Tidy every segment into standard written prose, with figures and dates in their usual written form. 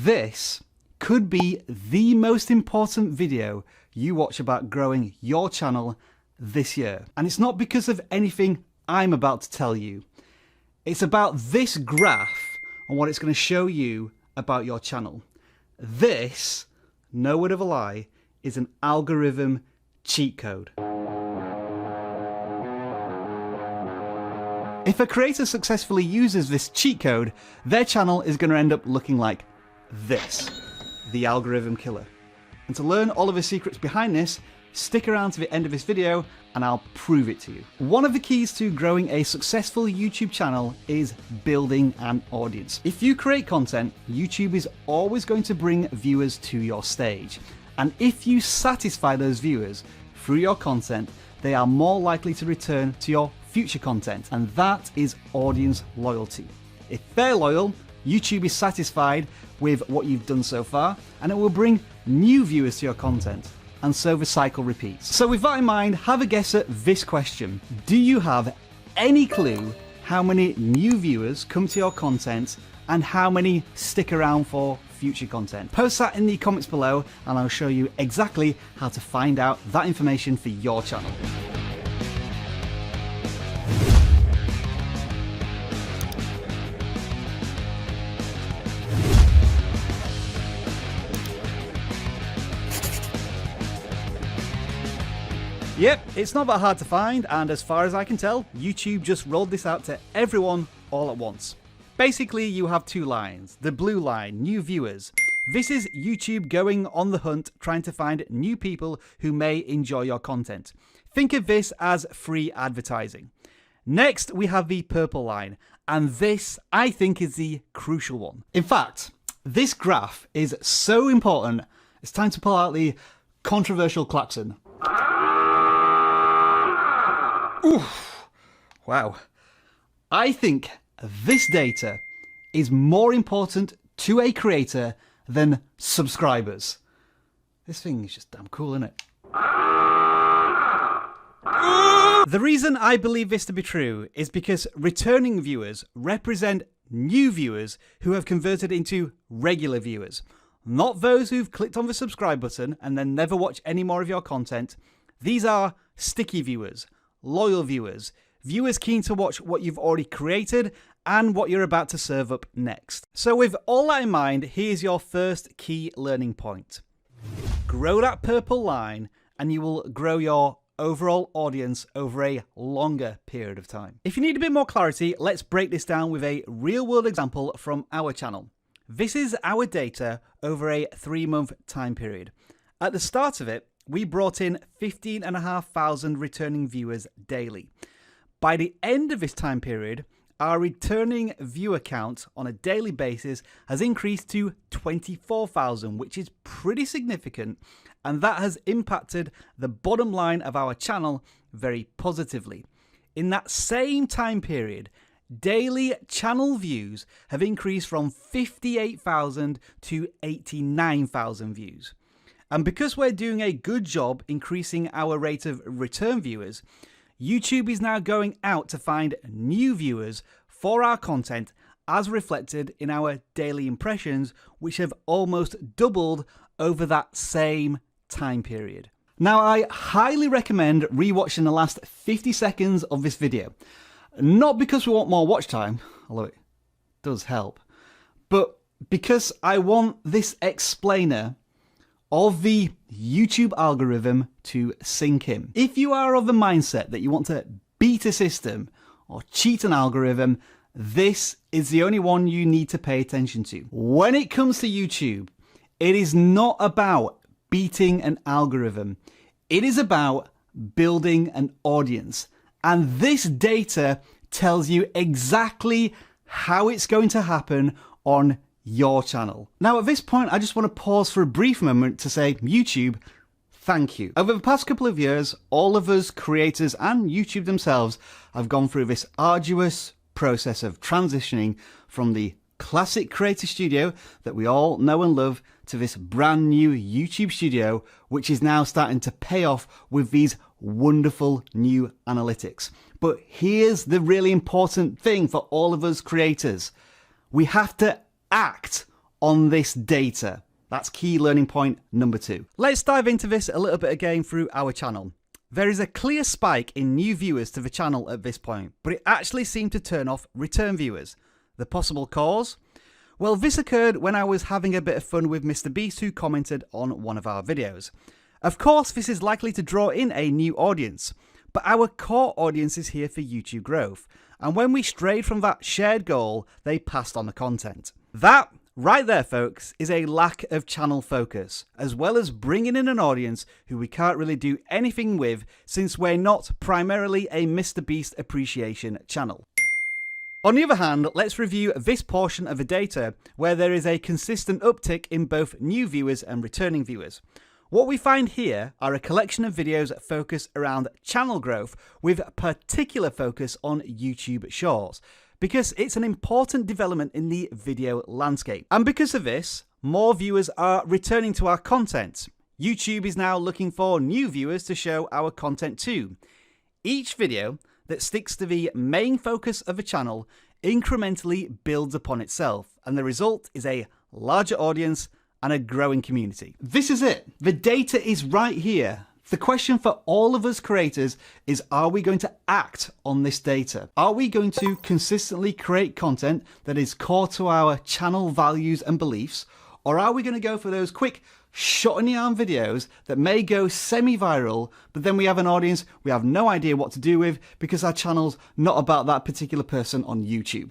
This could be the most important video you watch about growing your channel this year. And it's not because of anything I'm about to tell you. It's about this graph and what it's going to show you about your channel. This, no word of a lie, is an algorithm cheat code. If a creator successfully uses this cheat code, their channel is going to end up looking like this, the algorithm killer. And to learn all of the secrets behind this, stick around to the end of this video and I'll prove it to you. One of the keys to growing a successful YouTube channel is building an audience. If you create content, YouTube is always going to bring viewers to your stage. And if you satisfy those viewers through your content, they are more likely to return to your future content. And that is audience loyalty. If they're loyal, YouTube is satisfied with what you've done so far, and it will bring new viewers to your content. And so the cycle repeats. So with that in mind, have a guess at this question. Do you have any clue how many new viewers come to your content and how many stick around for future content? Post that in the comments below and I'll show you exactly how to find out that information for your channel. Yep, it's not that hard to find, and as far as I can tell, YouTube just rolled this out to everyone all at once. Basically, you have two lines. The blue line, new viewers. This is YouTube going on the hunt, trying to find new people who may enjoy your content. Think of this as free advertising. Next, we have the purple line, and this, I think, is the crucial one. In fact, this graph is so important, it's time to pull out the controversial klaxon. Oof. Wow. I think this data is more important to a creator than subscribers. This thing is just damn cool, isn't it? The reason I believe this to be true is because returning viewers represent new viewers who have converted into regular viewers. Not those who've clicked on the subscribe button and then never watch any more of your content. These are sticky viewers. Loyal viewers, viewers keen to watch what you've already created and what you're about to serve up next. So with all that in mind, here's your first key learning point. Grow that purple line and you will grow your overall audience over a longer period of time. If you need a bit more clarity, let's break this down with a real world example from our channel. This is our data over a 3-month time period. At the start of it, we brought in 15,500 returning viewers daily. By the end of this time period, our returning viewer count on a daily basis has increased to 24,000, which is pretty significant, and that has impacted the bottom line of our channel very positively. In that same time period, daily channel views have increased from 58,000 to 89,000 views. And because we're doing a good job increasing our rate of return viewers, YouTube is now going out to find new viewers for our content as reflected in our daily impressions, which have almost doubled over that same time period. Now, I highly recommend rewatching the last 50 seconds of this video. Not because we want more watch time, although it does help, but because I want this explainer of the YouTube algorithm to sink in. If you are of the mindset that you want to beat a system or cheat an algorithm, this is the only one you need to pay attention to. When it comes to YouTube, it is not about beating an algorithm. It is about building an audience. And this data tells you exactly how it's going to happen on your channel. Now at this point, I just want to pause for a brief moment to say, YouTube, thank you. Over the past couple of years, all of us creators and YouTube themselves have gone through this arduous process of transitioning from the classic creator studio that we all know and love to this brand new YouTube studio, which is now starting to pay off with these wonderful new analytics. But here's the really important thing for all of us creators. We have to act on this data. That's key learning point number 2. Let's dive into this a little bit again through our channel. There is a clear spike in new viewers to the channel at this point, but it actually seemed to turn off return viewers. The possible cause? Well, this occurred when I was having a bit of fun with Mr. Beast, who commented on one of our videos. Of course, this is likely to draw in a new audience, but our core audience is here for YouTube growth, and when we strayed from that shared goal, they passed on the content. That right there, folks, is a lack of channel focus, as well as bringing in an audience who we can't really do anything with since we're not primarily a Mr. Beast appreciation channel. On the other hand, let's review this portion of the data where there is a consistent uptick in both new viewers and returning viewers. What we find here are a collection of videos that focus around channel growth with particular focus on YouTube Shorts, because it's an important development in the video landscape. And because of this, more viewers are returning to our content. YouTube is now looking for new viewers to show our content to. Each video that sticks to the main focus of a channel incrementally builds upon itself, and the result is a larger audience and a growing community. This is it. The data is right here. The question for all of us creators is, are we going to act on this data? Are we going to consistently create content that is core to our channel values and beliefs? Or are we going to go for those quick shot in the arm videos that may go semi-viral, but then we have an audience we have no idea what to do with because our channel's not about that particular person on YouTube?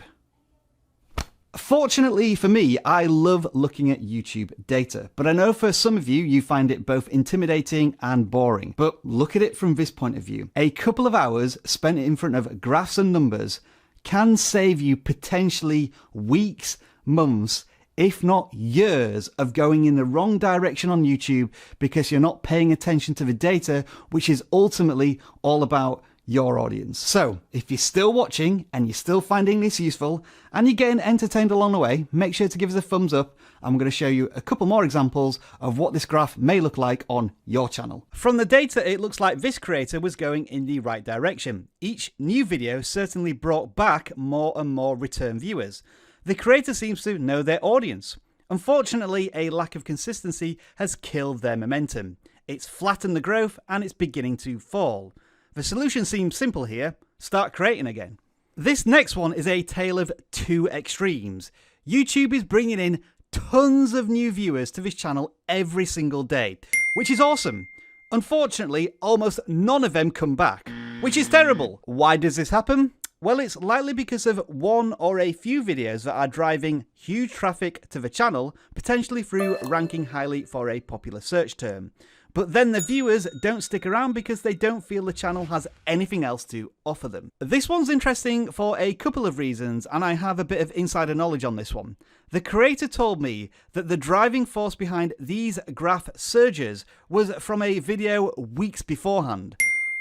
Fortunately for me, I love looking at YouTube data, but I know for some of you, you find it both intimidating and boring. But look at it from this point of view. A couple of hours spent in front of graphs and numbers can save you potentially weeks, months, if not years of going in the wrong direction on YouTube because you're not paying attention to the data, which is ultimately all about your audience. So if you're still watching and you're still finding this useful and you're getting entertained along the way, make sure to give us a thumbs up. I'm going to show you a couple more examples of what this graph may look like on your channel. From the data, it looks like this creator was going in the right direction. Each new video certainly brought back more and more return viewers. The creator seems to know their audience. Unfortunately, a lack of consistency has killed their momentum. It's flattened the growth and it's beginning to fall. The solution seems simple here. Start creating again. This next one is a tale of two extremes. YouTube is bringing in tons of new viewers to this channel every single day, which is awesome. Unfortunately, almost none of them come back, which is terrible. Why does this happen? Well, it's likely because of one or a few videos that are driving huge traffic to the channel, potentially through ranking highly for a popular search term. But then the viewers don't stick around because they don't feel the channel has anything else to offer them. This one's interesting for a couple of reasons, and I have a bit of insider knowledge on this one. The creator told me that the driving force behind these graph surges was from a video weeks beforehand.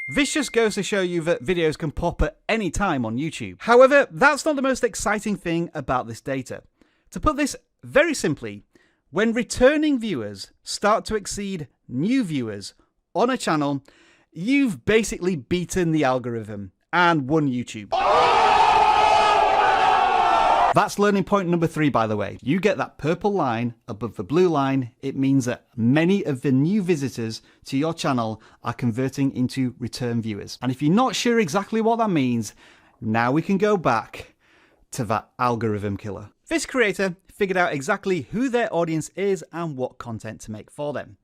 This just goes to show you that videos can pop at any time on YouTube. However, that's not the most exciting thing about this data. To put this very simply, when returning viewers start to exceed new viewers on a channel, you've basically beaten the algorithm and won YouTube. That's learning point number 3, by the way. You get that purple line above the blue line. It means that many of the new visitors to your channel are converting into return viewers. And if you're not sure exactly what that means, now we can go back to that algorithm killer. This creator figured out exactly who their audience is and what content to make for them.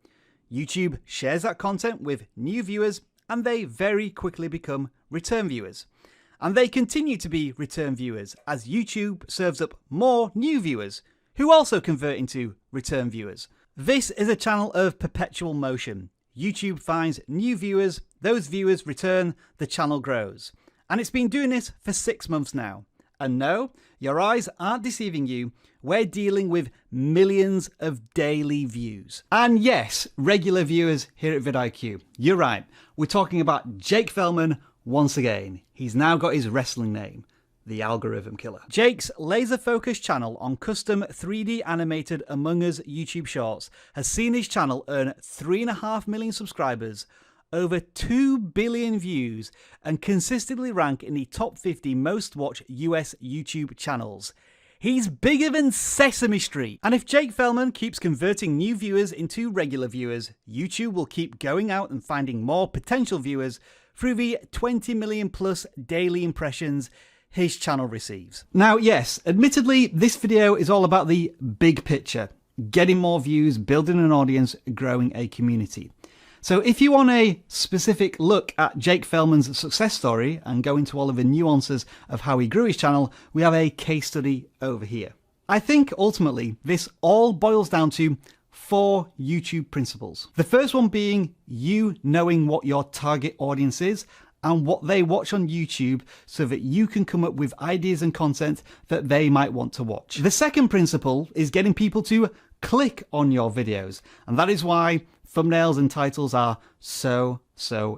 YouTube shares that content with new viewers and they very quickly become return viewers. And they continue to be return viewers as YouTube serves up more new viewers who also convert into return viewers. This is a channel of perpetual motion. YouTube finds new viewers, those viewers return, the channel grows. And it's been doing this for 6 months now. And no, your eyes aren't deceiving you. We're dealing with millions of daily views. And yes, regular viewers here at vidIQ. You're right. We're talking about Jake Feldman once again. He's now got his wrestling name, the Algorithm Killer. Jake's laser-focused channel on custom 3D animated Among Us YouTube Shorts has seen his channel earn 3.5 million subscribers, over 2 billion views, and consistently rank in the top 50 most watched US YouTube channels. He's bigger than Sesame Street. And if Jake Fellman keeps converting new viewers into regular viewers, YouTube will keep going out and finding more potential viewers through the 20 million plus daily impressions his channel receives. Now, yes, admittedly, this video is all about the big picture, getting more views, building an audience, growing a community. So if you want a specific look at Jake Fellman's success story and go into all of the nuances of how he grew his channel, we have a case study over here. I think ultimately this all boils down to 4 YouTube principles. The first one being you knowing what your target audience is and what they watch on YouTube so that you can come up with ideas and content that they might want to watch. The second principle is getting people to click on your videos, and that is why thumbnails and titles are so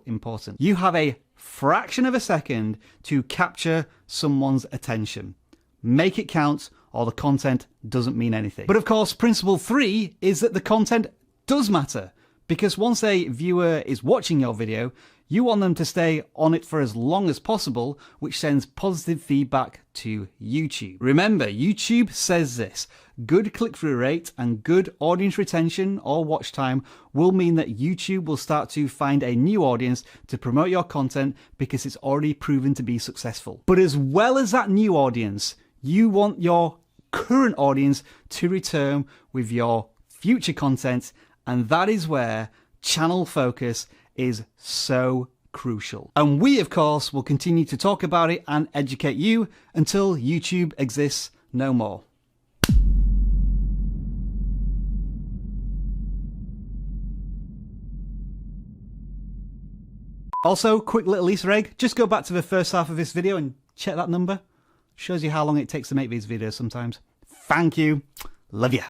important. You have a fraction of a second to capture someone's attention. Make it count, or the content doesn't mean anything. But of course, principle 3 is that the content does matter, because once a viewer is watching your video, you want them to stay on it for as long as possible, which sends positive feedback to YouTube. Remember, YouTube says this: good click-through rate and good audience retention or watch time will mean that YouTube will start to find a new audience to promote your content because it's already proven to be successful. But as well as that new audience, you want your current audience to return with your future content, and that is where channel focus is so crucial. And we, of course, will continue to talk about it and educate you until YouTube exists no more. Also, quick little Easter egg, just go back to the first half of this video and check that number. Shows you how long it takes to make these videos sometimes. Thank you. Love ya.